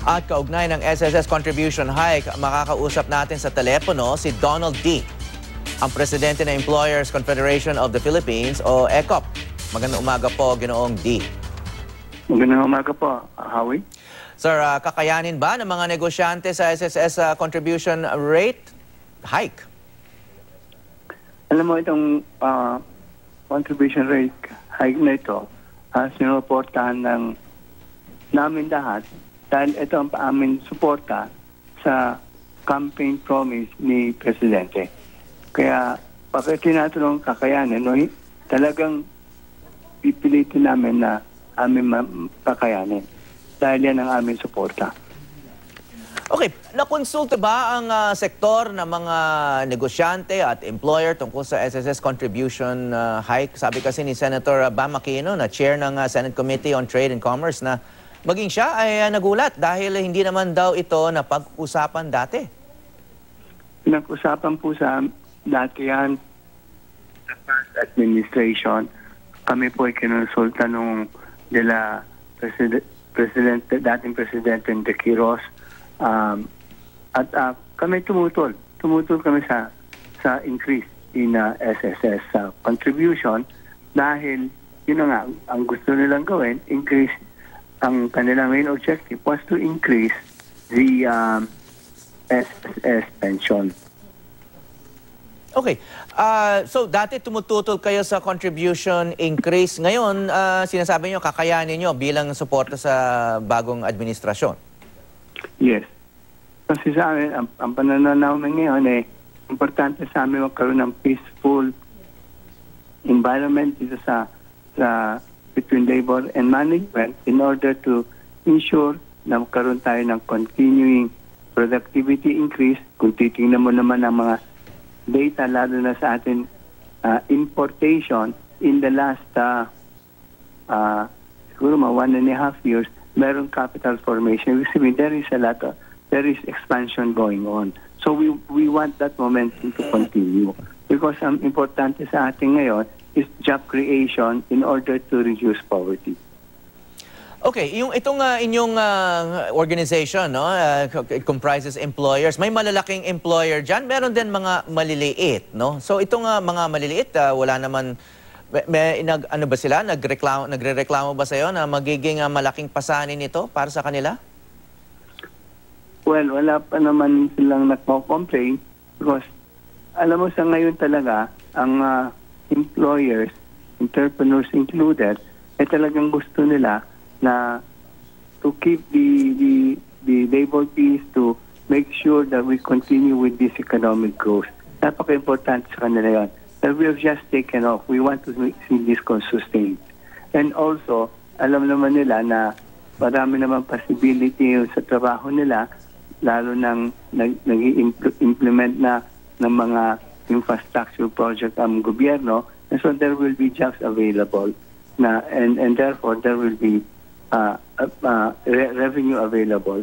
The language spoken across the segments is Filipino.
At kaugnay ng SSS contribution hike, makakausap natin sa telepono si Donald D., ang presidente ng Employers Confederation of the Philippines o ECOP. Magandang umaga po, Ginoong D. Magandang umaga po, Howie. Sir, kakayanin ba ng mga negosyante sa SSS contribution rate hike? Alam mo, itong contribution rate hike na ito, sinuportahan ng namin lahat dahil ito ang aming suporta sa campaign promise ni Presidente. Kaya, pagka tinatanong kakayanin, no, talagang pipilitin namin na aming kakayanin dahil yan ang aming suporta. Okay, nakonsulta ba ang sektor ng mga negosyante at employer tungkol sa SSS contribution hike? Sabi kasi ni Senator Bam Aquino, na chair ng Senate Committee on Trade and Commerce, na maging siya ay nagulat dahil hindi naman daw ito napag-usapan dati. Pinag-usapan po sa dati yan sa past administration. Kami po ay kinonsulta nung dating Presidente de Quiros. At kami tumutol kami sa increase in SSS contribution dahil yun na nga, ang gusto nilang gawin, increase, ang kanilang main objective was to increase the SSS pension. Okay, so dati tumututol kayo sa contribution increase. Ngayon, sinasabi nyo kakayanin nyo bilang suporta sa bagong administrasyon. Yes. Kasi sa amin, ang pananaw namin ngayon importante sa amin magkaroon ng peaceful environment dito sa between labor and management in order to ensure na magkaroon tayo ng continuing productivity increase. Kung titingnan mo naman ang mga data, lalo na sa atin importation in the last siguro mga 1.5 years, meron capital formation. There is expansion going on. So we want that momentum to continue. Because ang importante sa atin ngayon is job creation in order to reduce poverty. Okay, itong inyong organization, no, it comprises employers. May malalaking employer dyan, meron din mga maliliit, no? So itong mga maliliit, wala naman, ano ba sila? Nagrereklamo ba sa'yo na magiging malaking pasanin nito para sa kanila? Well, wala pa naman silang nagpo-complain because alam mo sa ngayon talaga, ang employers, entrepreneurs included, talagang gusto nila na to keep the labor peace, to make sure that we continue with this economic growth. Napaka-importante sa kanila yun. That we have just taken off. We want to see this sustained. And also, alam naman nila na marami naman possibility sa trabaho nila, lalo nang nag-implement na ng mga infrastructure project ang gobyerno. And so there will be jobs available na, and therefore there will be revenue available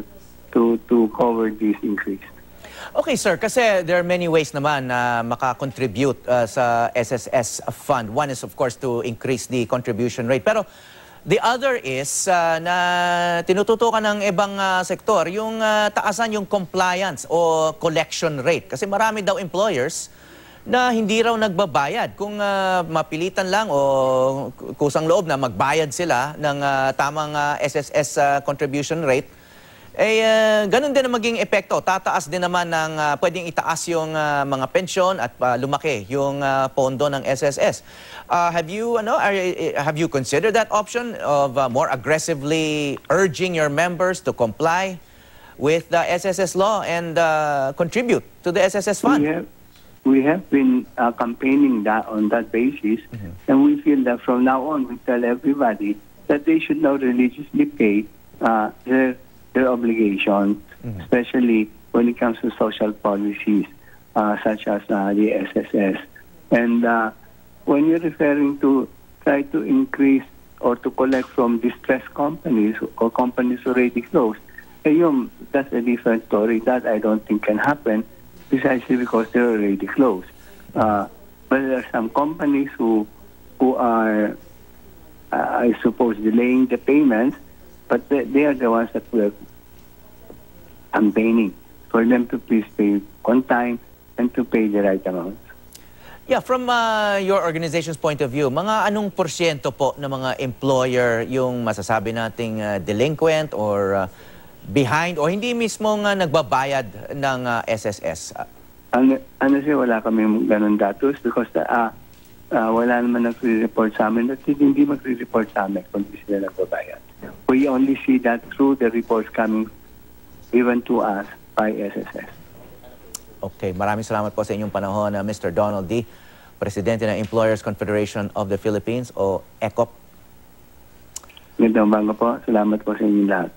to cover this increase. Okay, sir, kasi there are many ways naman na makakontribute sa SSS fund. One is, of course, to increase the contribution rate. Pero the other is na tinututukan ng ibang sektor, yung taasan yung compliance o collection rate. Kasi marami daw employers na hindi raw nagbabayad. Kung mapilitan lang o kusang loob na magbayad sila ng tamang SSS contribution rate, ganun din ang maging epekto. Tataas din naman ng pwedeng itaas yung mga pensyon at lumaki yung pondo ng SSS. Have you considered that option of more aggressively urging your members to comply with the SSS law and contribute to the SSS fund? We have been campaigning that on that basis, and we feel that from now on we tell everybody that they should now religiously pay their obligations, especially when it comes to social policies such as the SSS. And when you're referring to try to increase or to collect from distressed companies or companies already closed, that's a different story. That I don't think can happen, precisely because they're already closed. But there are some companies who are, I suppose, delaying the payments, but they are the ones that campaigning for them to please pay on time and to pay the right amount. Yeah, from your organization's point of view, mga anong porsyento po ng mga employer yung masasabi nating delinquent or behind o hindi mismo nagbabayad ng SSS? Ano siya, wala kami ganun datos because wala naman nagre-report sa amin at hindi magre-report sa amin kung hindi sila nagbabayad. We only see that through the reports coming even to us by SSS. Okay, maraming salamat po sa inyong panahon, Mr. Donald D., Presidente ng Employers Confederation of the Philippines o ECOP. Magandang umaga po. Salamat po sa inyong lahat.